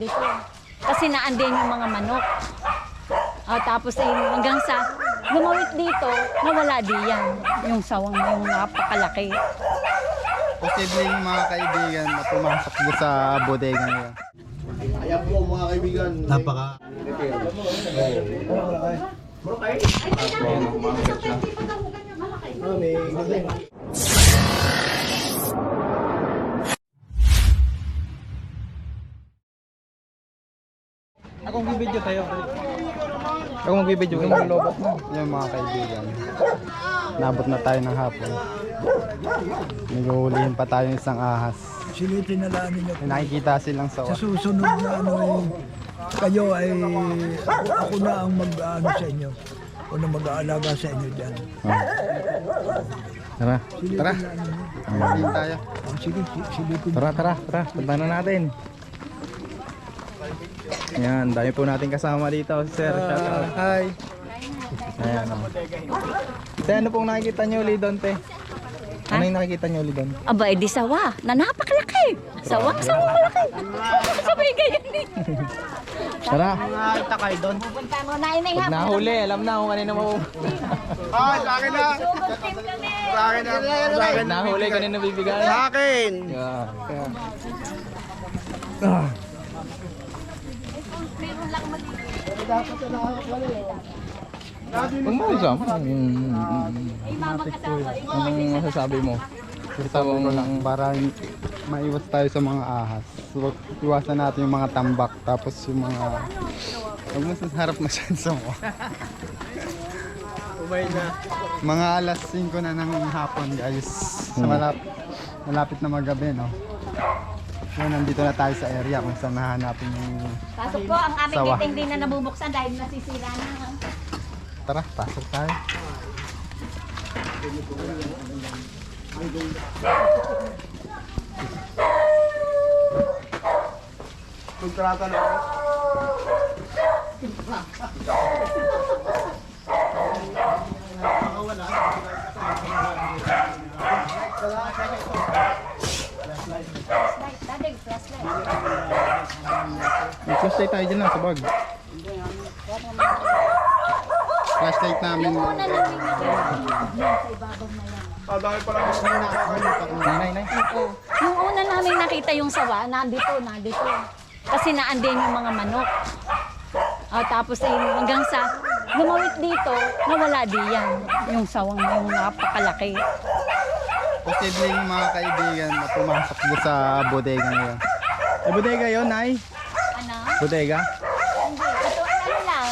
Dito. Kasi naandin yung mga manok. Tapos hanggang sa lumawit dito, nawala diyan. Yung sawang yung napakalaki. Posible yung mga kaibigan na pumasok doon sa bodega ngayon. Ayan po mga kaibigan. Napaka. Akong bibidyo tayo. Ako magbibidyo yung lobot mo. Yung mga kaibigan. Nabot na tayo ng hapon. Naghuhulihin pa tayo ng isang ahas. Silipin na lang ninyo. May nakikita silang sawa. Sa susunod na kayo ay ako na ang mag-ano sa inyo. Ako na mag-aalaga sa inyo dyan. Tara. Tara. Hindi tayo. Sige, silipin. Tara. Punta na natin. Ayan, dami po natin kasama dito, sir. Shout out. Hi. Ayan. Te, ano pong nakikita nyo ulit doon, te? Ano yung nakikita nyo ulit doon? Aba, edi sawa na napakalaki. Sawa malaki. Sabay ganyan din. Tara. Nakita kayo doon. Pupunta mo na inay Pag nahuli, alam na kung kanino mo. Ah, sa akin na. Sa akin na. Pag nahuli, kanino bibigay? Sa akin. Yeah. Kung mausap, anong masasabi mo? Sabi ko lang para maiwas tayo sa mga ahas. So, iwasan natin yung mga tambak. Tapos yung mga... Huwag mo harap masyadong mo. Mga alas 5 na ng hapon guys. Sa malapit na magabi, no? So, nandito na tayo sa area kung saan nahanapin yung Pasok po, ang aming sawa. dating din na nabubuksan dahil nasisira na. Tara, pasok tayo. Kontrata na ako. Dadig, flashlight. May flashlight tayo dyan lang sa bag. Flashlight namin. Una namin sa ibabaw na yan. Nay. Oo. Yung una namin nakita yung sawa, nandito. Kasi naandin yung mga manok. Tapos hanggang sa lumawit dito, nawala diyan. Yung sawang yung napakalaki. Posible yung mga kaibigan na pumasok doon sa bodega ngayon. Eh, bodega yun, Nay? Ano? Bodega? Hindi. Ito ay ano lang.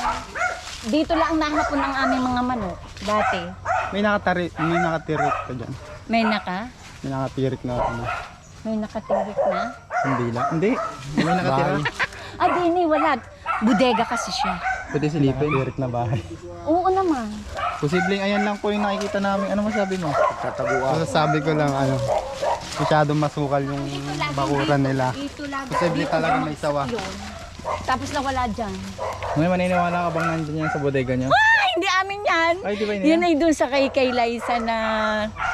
Dito lang nahapon ang aming mga manok. Dati. May nakatirik ka dyan. May naka? May nakatirik na ano. May nakatirik na? Hindi lang. Hindi. May nakatira. Dini, wala. Bodega kasi siya. Pwede silipin. Nakatirik na bahay. Oo naman. Posibleng ayan lang po yung nakikita namin. Ano masabi mo? So, sabi ko lang ano, masyadong masukal yung bakuran nila. Dito lagi. Posible Dito talaga lang may sawa. yun. Tapos nawala dyan. May maniniwala ka bang nandyan yan sa bodega niya? Hindi amin yan. Ay, di ba yun Yun yan? ay dun sa kay Liza na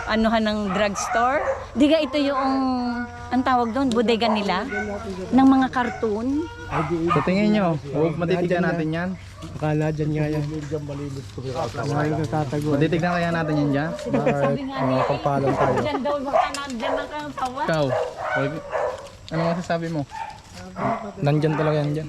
anuhan ng drugstore. Di ka ito yung, ang tawag doon, bodega nila? Ng mga cartoon. Sa tingin nyo, matitignan natin yan? Akala dyan nga yan. Matitignan kaya natin yan dyan? Sabi nga niya, pagpalang tayo. dyan daw, baka nandyan ang kang sawa. Ikaw, ano masasabi mo? Nandyan talaga yan dyan.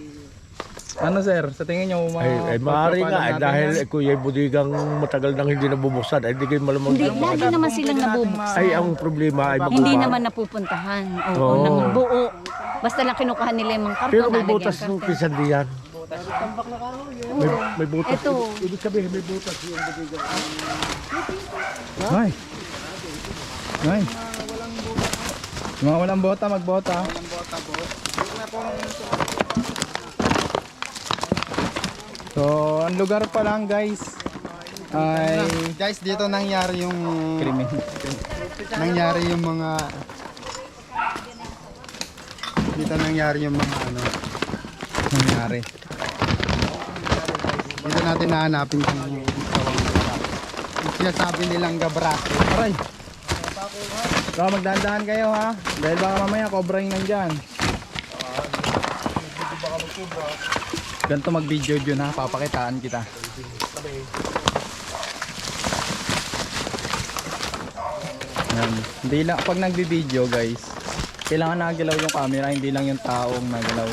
Ano sir, sa tingin nyo, Maaari nga natin dahil yan? kuya budigang matagal nang hindi nabubuksan ay hindi kayo malamang Hindi, lagi naman silang nabubuksan. ay ang problema ay Hindi magbuba. naman napupuntahan. Oo, Oo. ng buo. Basta lang kinukuha nila yung mga karton. Pero may lalagyan butas karton. ng pisan diyan. May butas. Ito. Ibig sabihin may butas yung budigang. Ay. Ay. Mga walang bota, magbota. So, ang lugar pa lang guys ay Guys, dito nangyari yung krimen. nangyari yung mga dito nangyari yung mga ano Nangyari. dito natin nahanapin kung sawang yung sinasabi nilang gabraso. Aray. So, magdahan-dahan kayo ha. Dahil baka mamaya cobra yung nandyan. Ganito mag-video yun ha, papakitaan kita. Yan. Hindi lang, pag nagbi-video guys, kailangan nagalaw yung camera, hindi lang yung taong nagalaw.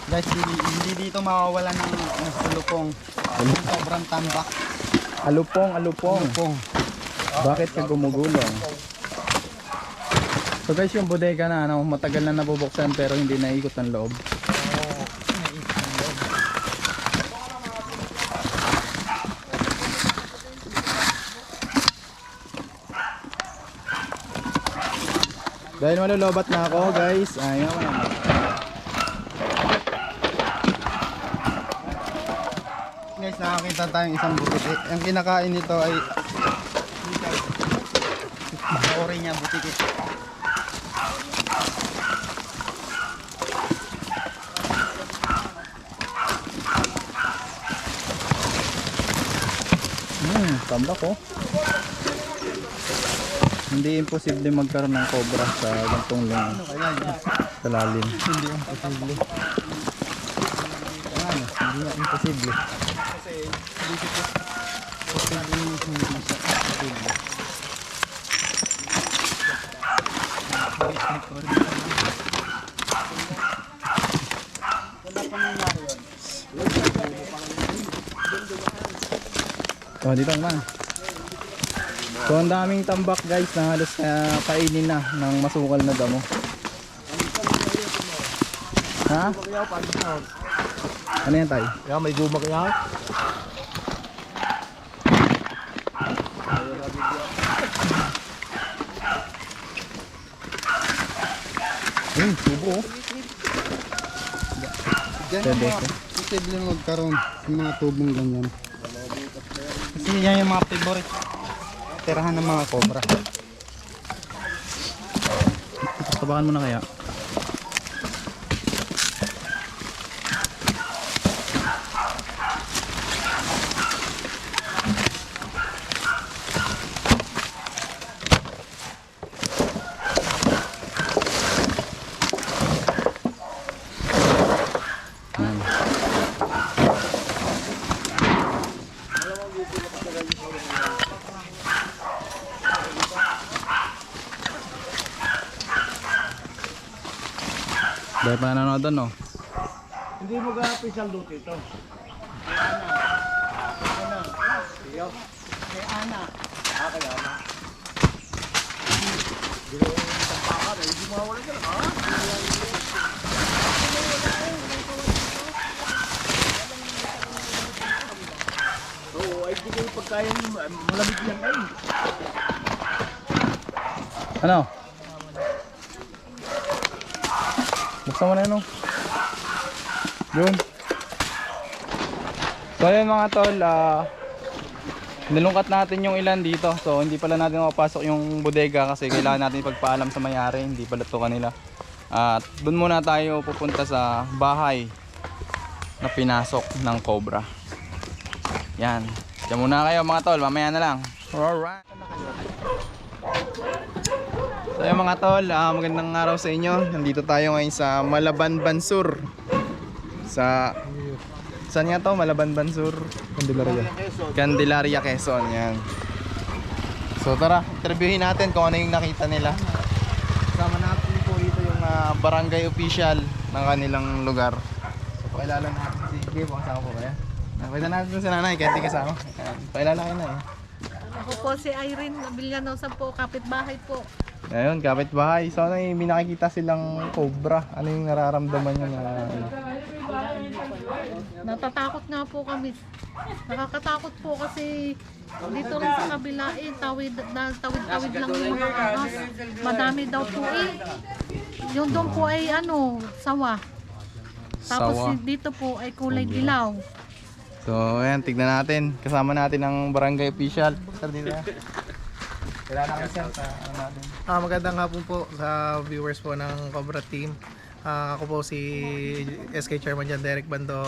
Guys, hindi dito mawawalan ng salupong. Sobrang tambak. Alupong. Salupong. Bakit ka gumugulong? So guys, yung bodega na ano, matagal na nabubuksan pero hindi naikot ang loob. Dahil malulobat na ako guys, ayaw na. Guys, nakakita tayong isang butiki. Ang kinakain nito ay ori niya butiki. Tambak oh. Hindi imposible magkaroon ng cobra sa gantong lang sa lalim. Hindi imposible. Ano? Hindi nga imposible. Oh, dito naman. So ang daming tambak guys na halos kainin na ng masukal na damo. Ha? Ano yan tayo? Kaya may gumak yan. Subo oh. Diyan ang mga posible magkaroon ng mga tubong ganyan. Kasi yan yung mga favorite tirahan ng mga cobra. Tabakan mo na kaya. Dahil pa nanonood doon no? Hindi mo ga-official duty ito. Malamig yan ay. Ano? Buksan mo na yun oh. Yun. So ayun mga tol, nilungkat natin yung ilan dito. So hindi pala natin mapapasok yung bodega kasi kailangan natin ipagpaalam sa may-ari. Hindi pala to kanila. At doon muna tayo pupunta sa bahay na pinasok ng cobra. Yan. Diyan muna kayo mga tol, mamaya na lang. Alright. So yung mga tol, magandang araw sa inyo. Nandito tayo ngayon sa Malaban Bansur. Saan nga to? Malaban Bansur? Candelaria, Quezon. Yan. So tara, interviewin natin kung ano yung nakita nila. Kasama natin po dito yung barangay official ng kanilang lugar. So pakilala natin si Gabe, kasama po kaya? Pakilala natin si nanay, kahit di kasama. Pakilala kayo na eh. Ako po si Irene Villanosa po, kapitbahay po. Ayun, kapitbahay. So ano yung may nakikita silang cobra? Ano yung nararamdaman nyo na? Natatakot nga po kami. Nakakatakot po kasi dito rin sa kabila tawid lang yung mga ahas. Madami daw po Yung doon po ay sawa. Tapos Sawa. dito po ay kulay dilaw. So ayan, tignan natin. Kasama natin ang barangay official. Sir, dito na. Kailangan natin sir sa ano natin. Magandang hapon po sa viewers po ng Cobra Team. Ako po si SK Chairman John Derek Bando,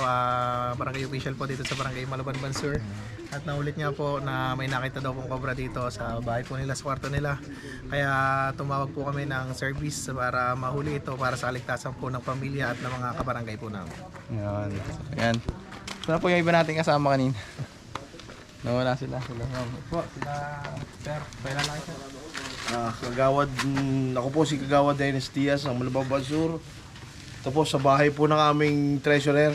barangay official po dito sa barangay Malaban Bansur. at naulit niya po na may nakita daw pong cobra dito sa bahay po nila, sa kwarto nila. Kaya tumawag po kami ng service para mahuli ito para sa kaligtasan po ng pamilya at ng mga kabarangay po namin. Yan. Ayan. Saan po yung iba nating kasama kanina? Nawala sila. Sila sir. Kailan lang sir? Kagawad, ako po si Kagawad Dennis Diaz ng Malabang Bansur. Ito po sa bahay po ng aming treasurer.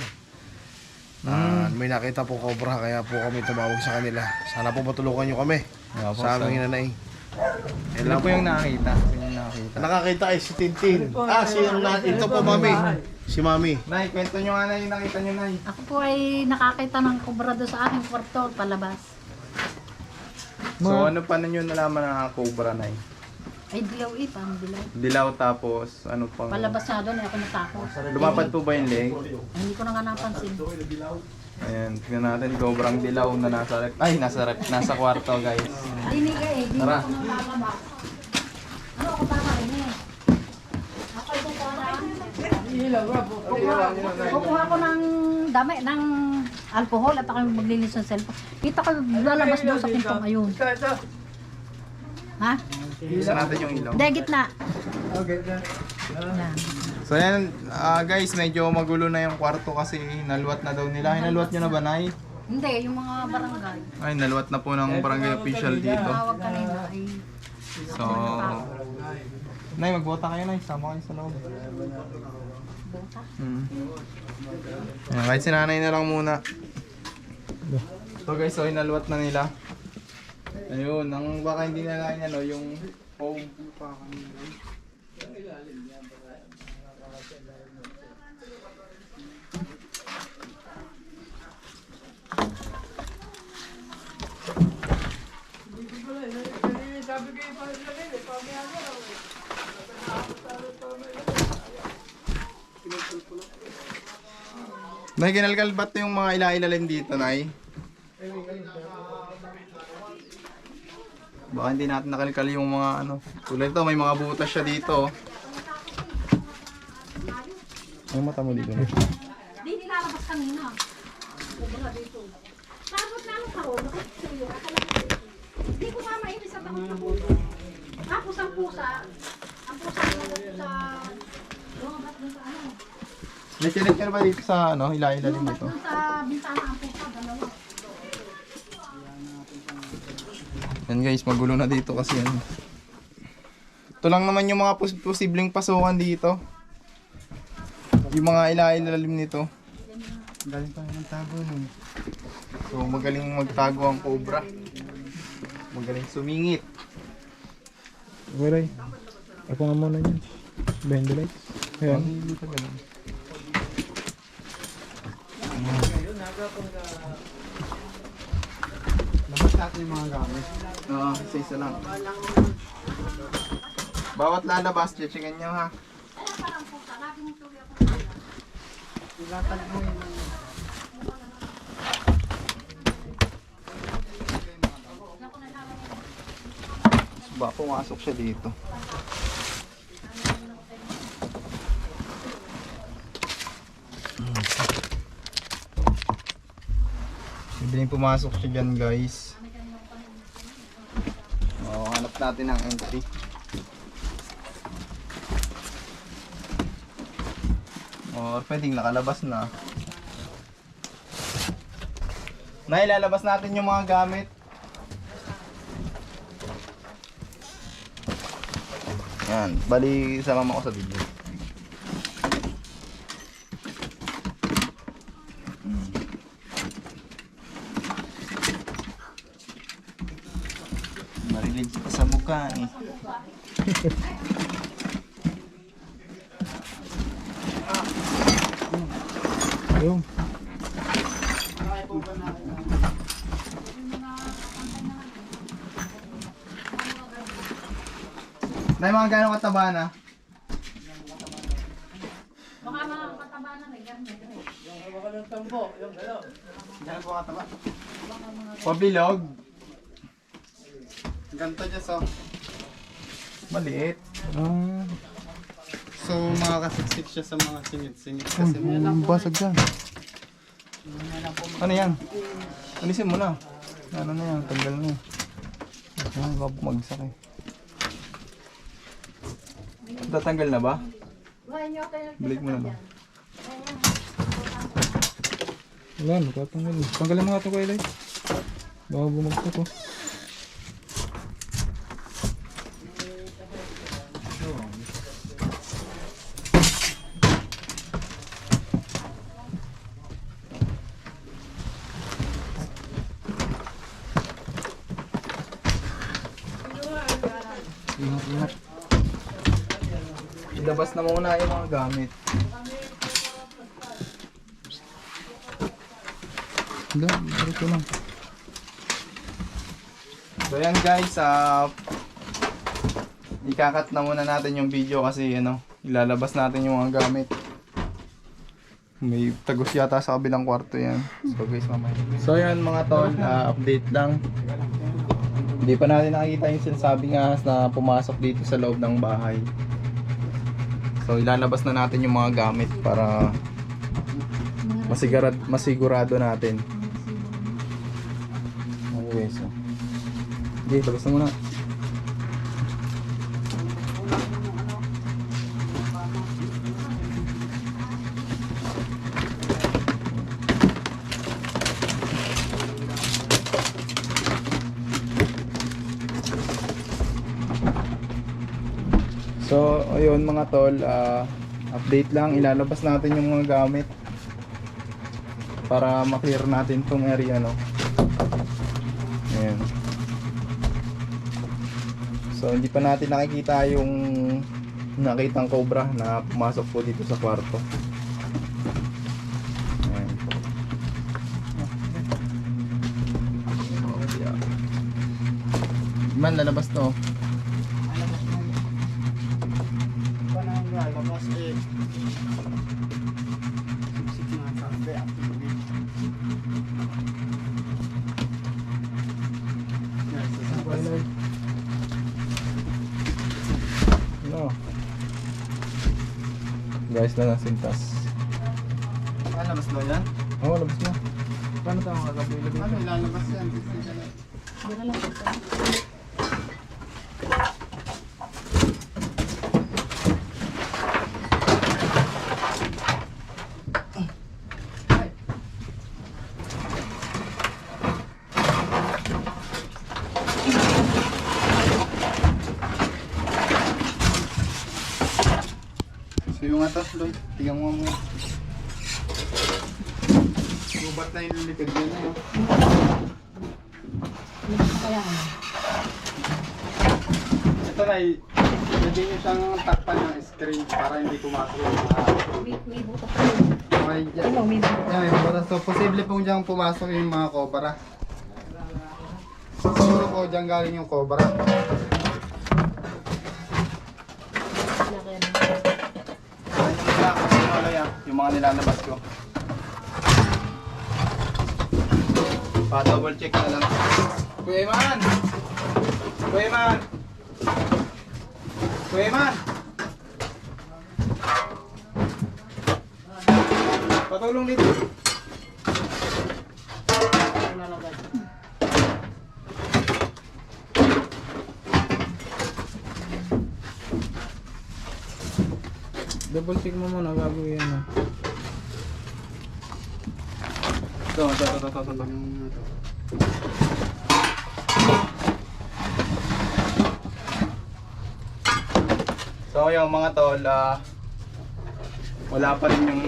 May nakita po cobra kaya po kami tumawag sa kanila. Sana po matulungan nyo kami Yeah, po, sa sir. aming nanay. Sino po yung nakakita? Sino yung nakakita? Nakakita ay si Tintin. Ito po mami. Si mami. Nay, kwento nyo nga na yung nakita nyo, Nay. Ako po ay nakakita ng kobra doon sa aking kwarto, palabas. So ano pa ninyo nalaman na cobra, Nay? Ay, dilaw parang dilaw. Dilaw tapos ano pang... Palabas na doon, ay ako natakot. Lumapad po ba yung leg? Ay, hindi ko na nga napansin. Ayan, tingnan natin, sobrang dilaw na nasa rep. Ay, nasa kwarto, guys. Hindi nga eh, hindi Tara. ako nang lalabas. Ano ako tamarin eh? Ako ito ko na... Kukuha ko ng dami, ng alcohol at ako maglinis ng cellphone. Kita ko lalabas doon sa pintong ayun. Ha? Isa natin yung ilaw. Hindi, gitna. So yan, guys, medyo magulo na yung kwarto kasi naluwat na daw nila. Hinaluwat nyo na ba, Nay? Hindi, yung mga barangay. Ay, naluwat na po ng barangay official dito. Tawag kanina ay... So, Nay, magbota kayo, Nay. Sama kayo sa loob. Ayan, kahit si nanay na lang muna. So guys, so inaluwat na nila. Ayun, ang baka hindi na lang ano, yung home pa kanina. Nay, kinalkalbat yung mga ilailalim dito, Nay. Baka hindi natin nakalkal yung mga ano. Tulad ito, may mga butas siya dito. Ang mata mo dito. Hindi nilalabas kanina. Wala dito. Tapos na ako ako, nakikisuyo. Hindi ko nga mainis sa takot na puso. Tapos ang pusa sa lumabat dun sa ano. May chinek ba dito sa ano, ilailalim Lumabat dito? dun sa bintana ang pusa, dalawa. Yan guys, magulo na dito kasi yan. Ito lang naman yung mga posibleng pasukan dito. Yung mga ilailalim nito. Galing pa ng tago nun. So magaling magtago ang cobra. Magaling sumingit. Wala ako nga muna yan. Behind the lights. Ayan. Dito ganun. Labas natin yung mga gamit. Oo, isa-isa lang. Bawat lalabas, checkin nyo ha. Ba, pumasok siya dito. Pwede pumasok siya dyan, guys. Hanap natin ang entry. Or pwedeng nakalabas na. Nailalabas natin yung mga gamit. Yan, bali sama mo ako sa video. Marilig ka sa mukha eh. Ayun. Nay, mga gano'ng kataba na? Baka mga mataba na may ganyan. Gano'n po kataba? Pabilog. Ganto dyan so. Maliit. So makakasiksik siya sa mga singit-singit kasi Basag dyan. Ano yan? Alisin mo na. Ano na yan, tanggal na. Ay, baka bumagsak eh. Tatanggal na ba? Balik mo na lang. Wala, natatanggal. Tanggalin mo nga ito, Kailay. Baka bumagsak oh. Ingat. Ilabas na muna yung mga gamit. Ito lang. So yan guys, ikakat na muna natin yung video kasi ilalabas natin yung mga gamit. May tagos yata sa kabilang kwarto yan. So guys, mamaya. So yan mga tol, update lang. Hindi pa natin nakikita yung sinasabing ahas na pumasok dito sa loob ng bahay. So ilalabas na natin yung mga gamit para masigurado natin. Okay, so. Okay, labas na muna. So, ayun mga tol, update lang, ilalabas natin yung mga gamit para ma-clear natin tong area, no. Ayan. So, hindi pa natin nakikita yung nakitang cobra na pumasok po dito sa kwarto. Ayan. Man, lalabas to. No. Guys, na nasintas. Labas daw yan? Oo, labas mo. Paano tayo makakabili? Ano, ilalabas yan? So yung atas, Lloyd, tingnan mo muna. Gubat na yung likod yan eh. Ito na, pwede nyo siyang takpan ng screen para hindi pumasok yung mga... May butas. May butas. So posible pong dyan pumasok yung mga cobra. Siguro po dyan galing yung cobra. Yung mga nilalabas ko. Pa-double check na lang. Kuya Man! Kuya Man! Kuya Man! Patulong dito. Double check mo muna bago yan. Ito. So yung mga tol, wala pa rin yung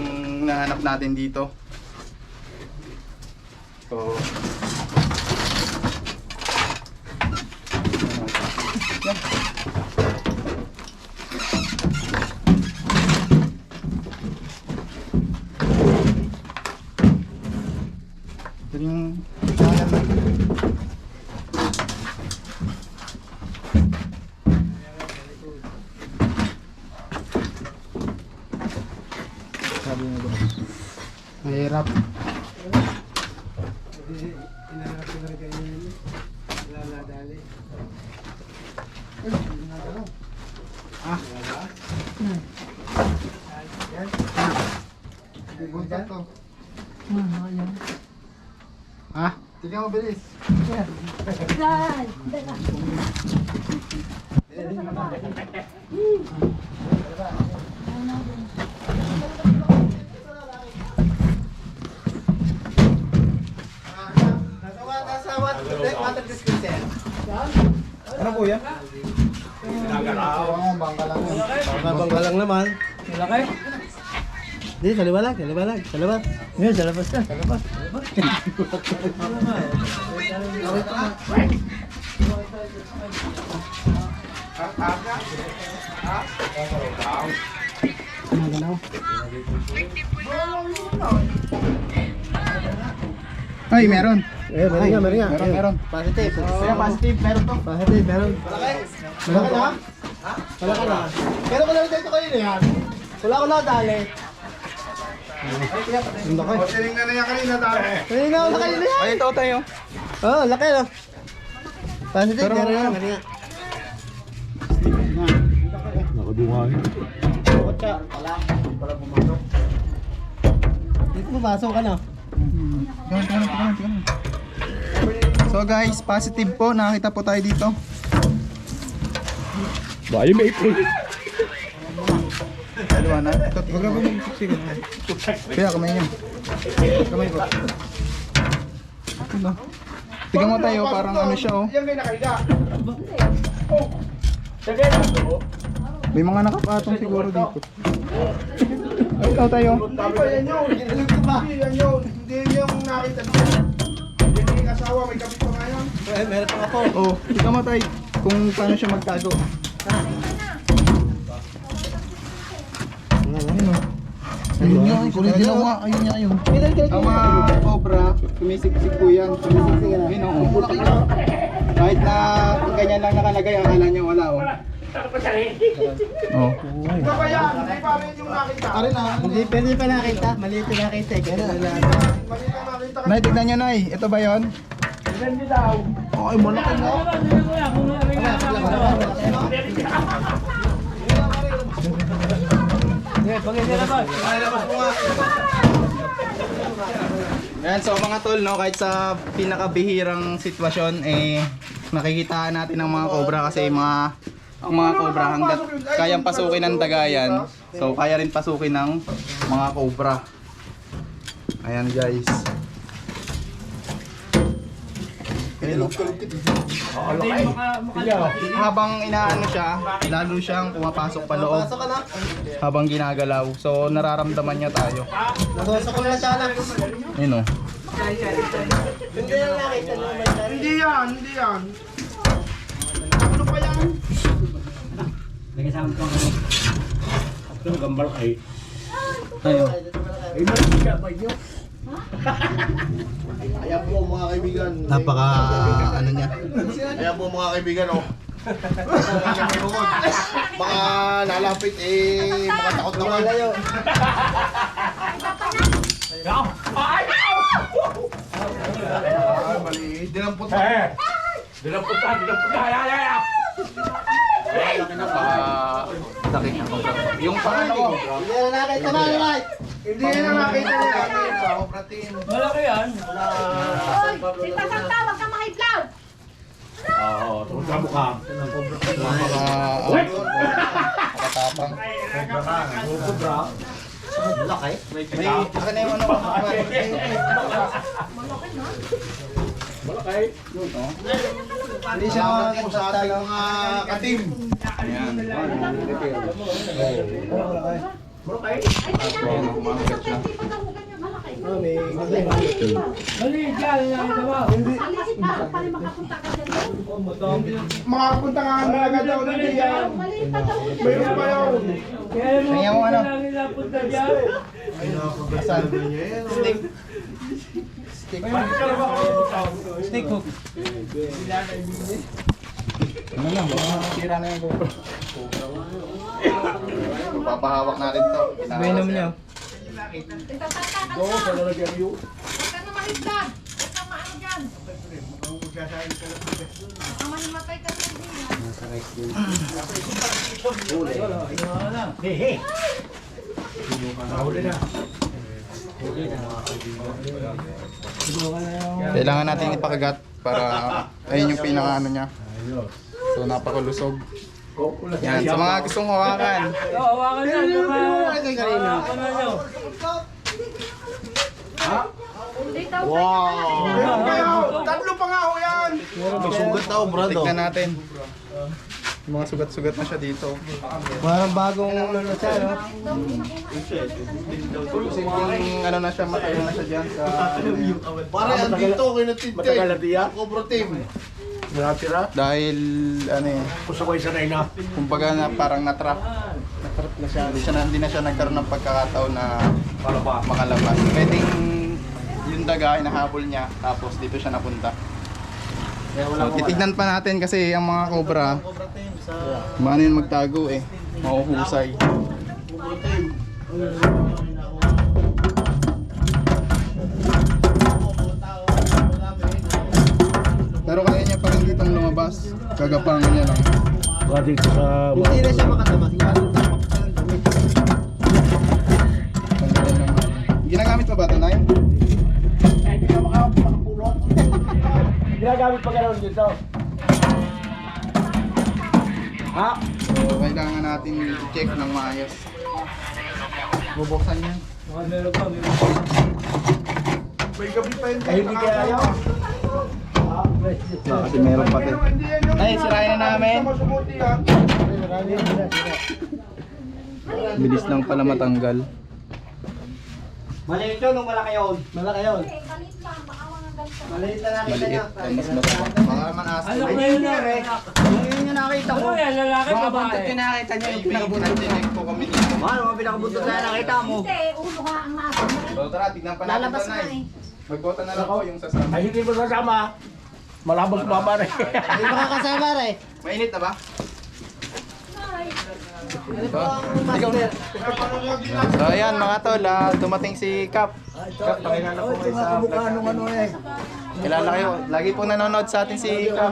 nahanap natin dito. So yan. Ito yung sabi mo doon. Mahirap. Ha? Sige mo, bilis. Yan. Dala. Ano po yan? Bangka lang yun. Mabangka lang naman. Malaki? Hindi, sa liwalag, sa liwalag, sa labas. Ngayon, sa labas na, sa labas. Ay, meron. Meron nga. Meron. Positive. Kaya positive, meron to. Positive, meron. Malaki na? Malaki na. Pero kung dito kayo na yan, wala ko nakadali. Ang laki. Tinignan na yan kanina tayo. Kanina wala kayo na yan. Ay, ito tayo. Oo, laki na. Positive, meron nga. Kanina. Dito pumasok ka na. So guys, positive po. Nakakita po tayo dito. Bayo may ipin. Dalawa na. Huwag na po mag-sige. Kaya kamay niyo. Kamay ko. Ito. Tignan mo tayo, parang ano siya oh. May mga nakapatong siguro dito. Ay, ikaw tayo. Meron pa ako. Oh, tignan mo tayo kung paano siya magtago. Ayun nga, kulay dilaw nga. Ayun nga, ayun. Ang mga cobra, sumisiksik po yan. Ayun oh. Kahit na ganyan lang nakalagay, akala niya wala oh. Oh. Hindi pwede pa nakita. Maliit na nakita. Kaya Nay, tignan nyo Nay. Ito ba yun? Ay, malaki na. Yan, so mga tol, no, kahit sa pinakabihirang sitwasyon, nakikitaan natin ang mga cobra kasi ang mga cobra hanggat kayang pasukin ng dagayan, so kaya rin pasukin ng mga cobra. Ayan guys. Habang inaano siya, lalo siyang pumapasok pa loob. Habang ginagalaw. So nararamdaman niya tayo. Nagosok ko na siya na. Yun oh. Hindi na nakita naman. Hindi yan. Ano pa yan? Ayan po mga kaibigan. Napaka ano niya. Ayan po mga kaibigan oh. Mga lalapit makatakot naman. Maliit. Dinampot na. Sakit na cobra. Yung pangalawa. Hindi na nakita na light. Hindi na nakita nila. Malaki yan. Sita Santa, wag ka makiploud! Makatapang. Laki. May akin na yung ano. Hindi siya Kung sa ating mga katim. Ayan. Ay, tingnan mo, Sita Santa, hindi pa nahugan niya malaki. Mali, dyan lang ito ba? Alisin na, para makapunta ka dyan. Makapunta nga talaga daw na yan. Maliit pa daw. Mayroon pa yun. Tingnan mo ano. Napunta dyan. Asan? Stick hook. Ano lang, sira na yung GoPro. Papahawak natin to. Mainom niyo. Sita Santa, kansa. Huwag ka na mahiploud. Huwag ka maano dyan. Baka mahimatay ka sa hindi. Kailangan natin ipakagat para ayun yung pinaka ano niya. So napakalusog. Yan, sa mga gustong hawakan. Tatlo pa nga ho yan! May sugat na ho, brado. Tignan natin. Yung mga sugat-sugat na siya dito. Parang bagong ano na siya, no? Yung ano na siya, matagal na siya dyan sa... Parang andito, kinatid ka. Matagal na diya? Cobra team. Natira? Dahil ano eh, Gusto ko isa na ina. kumbaga na parang natrap. Natrap na siya. Hindi na siya nagkaroon ng pagkakataon na makalabas. Pwedeng yung daga hinahabol niya tapos dito siya napunta. So, titignan pa natin kasi ang mga cobra maano yun magtago eh. Mahuhusay. Pero kaya niya pa rin ditong lumabas. Gagapangan niya lang. Dito sa... Hindi na siya makatama. Tanggalin lang natin. Ginagamit mo ba ito, Nay? Ginagamit pa gano'n dito. Ha? So, kailangan natin i-check ng maayos. Bubuksan niya. May gabi pa yun. Ay, hindi kaya ayaw. Kasi meron pa din. Ay, sirain na namin. Bilis lang pala matanggal. Maliit yun nung malaki yun. Malaki yun. Maliit na nakita Maliit. niya. Mas matanggal. Mga manas. Ayun yung nakita ko. Mga buntot yung nakita niya. Yung pinakabuntot. Pinag-check po kami dito. Ano mga pinakabuntot na nakita mo? Hindi, ulo ka ang nasa. So tara, tignan pa natin Lalabas ito, na Nay. eh. Magbota na lang ako yung sasama. Ay, hindi mo sasama. Malabang mama rin. Hindi makakasama rin. Mainit na ba? So ayan mga tol, dumating si Kap. Kap, pakilala po kayo sa vlog natin. Kilala kayo, lagi po nanonood sa atin si Kap.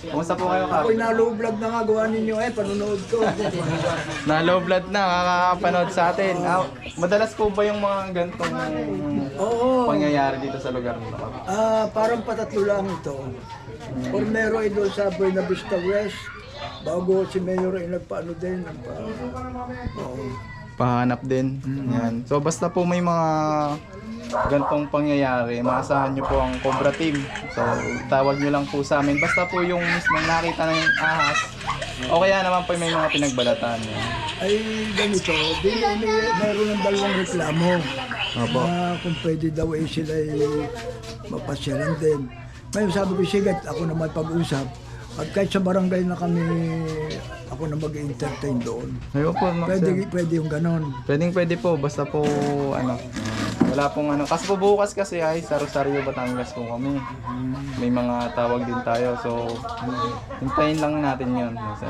Kumusta po kayo, Kap? Ako'y na-low vlog na nga gawa ninyo panunood ko. Na low blood na, kakapanood sa atin. Madalas po ba yung mga gantong Oo. pangyayari dito sa lugar nila, Kap? Parang patatlo lang ito. Formero ay doon sa Buena Vista West. Bago si Mayor ay nagpaano din. Oo. Pahanap din. Yan. So basta po may mga gantong pangyayari, maasahan nyo po ang Cobra Team. So tawag nyo lang po sa amin. Basta po yung mismong nakita ng ahas. O kaya naman po may mga pinagbalatan. Yan. Ay ganito, meron ng dalawang reklamo. Na kung pwede daw sila ay mapasyalan din. Ngayon sabi ko, sige, ako naman pag-usap. At kahit sa barangay na kami, ako na mag-entertain doon. Ayun po, Pwede yung ganon. Pwede po, basta po ano, wala pong ano. Kasi po bukas kasi ay sa Rosario, Batangas po kami. May mga tawag din tayo, so hintayin lang natin yun, sir.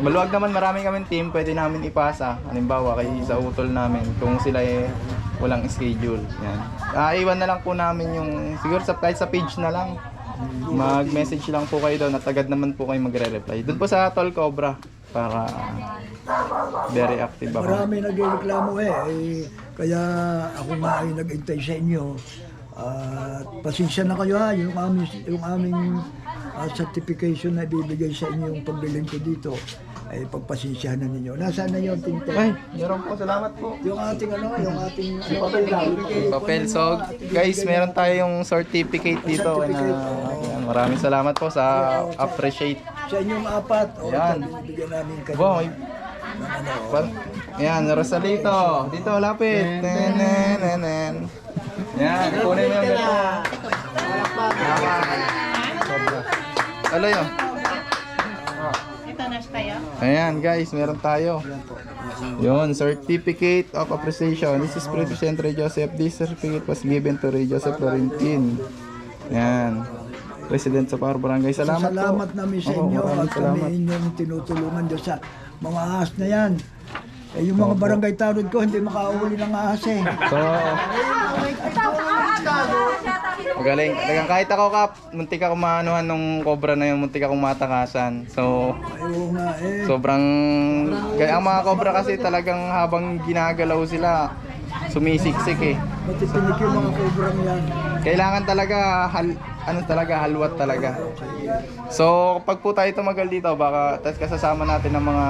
Maluwag naman, marami kaming team, pwede namin ipasa. Halimbawa, kay sa utol namin, kung sila walang schedule. Yan. Iwan na lang po namin yung, siguro kahit sa page na lang. Mag-message lang po kayo doon at agad naman po kayo magre-reply. Doon po sa Tol Cobra para very active ako. Marami nagreklamo kaya ako nga ay nag-intay sa inyo. At pasensya na kayo ha, yung aming certification na ibibigay sa inyo yung pagbiling ko dito ay pagpasensyahan na ninyo. Nasaan na yung tinte? Ay, meron po, salamat po. Yung ating Papel. So, guys, meron tayong certificate dito. Ayan, maraming salamat po sa appreciate. sa inyong apat. Yan. Bigyan namin kayo. Wow, ng ano. ayan, Rosalito. Dito, lapit. Nenen. Yan, kunin mo yung ganito. Ano yun? Ayan guys, meron tayo. Yun, Certificate of Appreciation. This is President Ray Joseph. This certificate was given to Ray Joseph Florentin. Ayan. President sa Paro Barangay. Salamat po. Salamat namin sa inyo maraming at salamat. kami inyong tinutulungan doon sa mga ahas na yan. Yung mga barangay tanod ko, hindi makahuli ng ahas eh. So, magaling. Talagang kahit ako, Kap, muntik ako maanuhan nung cobra na yun, muntik akong matakasan. So, Ayaw nga sobrang... Ang mga cobra kasi talagang habang ginagalaw sila, sumisiksik eh. Matitinik yung mga kobrang yan. Kailangan talaga halwat talaga. So, pag po tayo tumagal dito, baka tas kasasama natin ng mga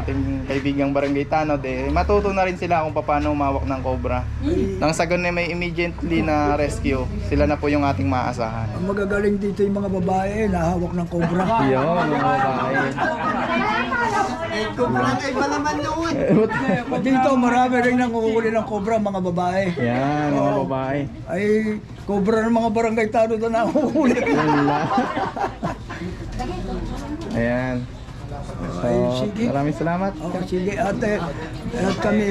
ating kaibigang barangay tanod, matuto na rin sila kung paano umawak ng cobra. Nang sa ganun may immediately na rescue, sila na po yung ating maasahan. Ang magagaling dito yung mga babae, nahawak ng kobra. Yun, mga babae. Dito marami rin nanguhuli ng kobra, mga babae. Yan, mga babae. Ay, kobra ng mga barangay tanod na nanguhuli. Wala. Ayan. So, Ay, sige. maraming salamat. Okay, sige ate. At kami,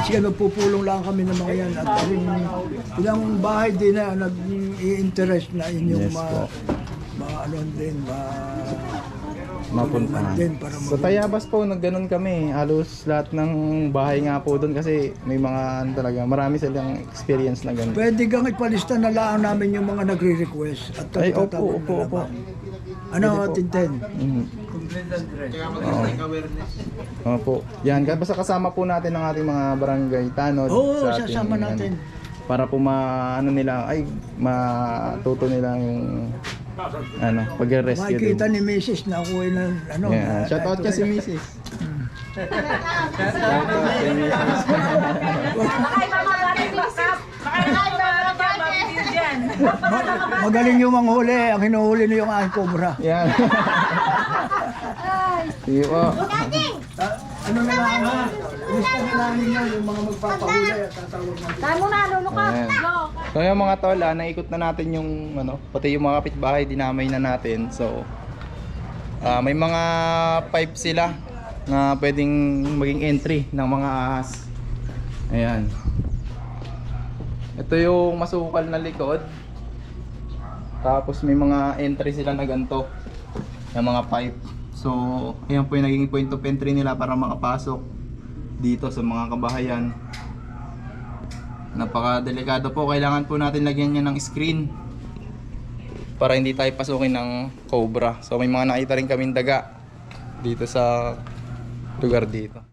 sige magpupulong lang kami ng mga yan. At ilang bahay din na nag-i-interest na inyong Yes po. ano din, Mapuntahan. din para Sa Tayabas po, nagganon kami. Halos lahat ng bahay nga po doon kasi may mga talaga, marami silang experience na ganun. Pwede kang ipalista na lang namin yung mga nagre-request. At Ay, tatawag opo. na naman. Ano, Tintin? Mhm. Opo. Yan, basta kasama po natin ang ating mga barangay tanod. Oo, ating, sasama natin. para po matuto nila yung pag-rescue din. Makikita ni Mrs. na ako ay Yeah. Shout out kasi Mrs. Shout out kay Mrs. Magaling yung manghuli. Ang hinuhuli niyo yung aking cobra. Yan. Sige po. Ano na lang ha? Lista na lang ninyo yung mga magpapahuli at tatawag natin. Dahil mo na, lulukot. Ayan. So yung mga tol, naikot na natin yung pati yung mga kapitbahay dinamay na natin. So may mga pipe sila na pwedeng maging entry ng mga ahas. Ayan. Ito yung masukal na likod. Tapos may mga entry sila na ganito, yung mga pipe. So ayan po yung naging point of entry nila para makapasok dito sa mga kabahayan. Napaka-delikado po, kailangan po natin lagyan niya ng screen para hindi tayo pasukin ng cobra. So may mga nakita rin kaming daga dito sa lugar dito.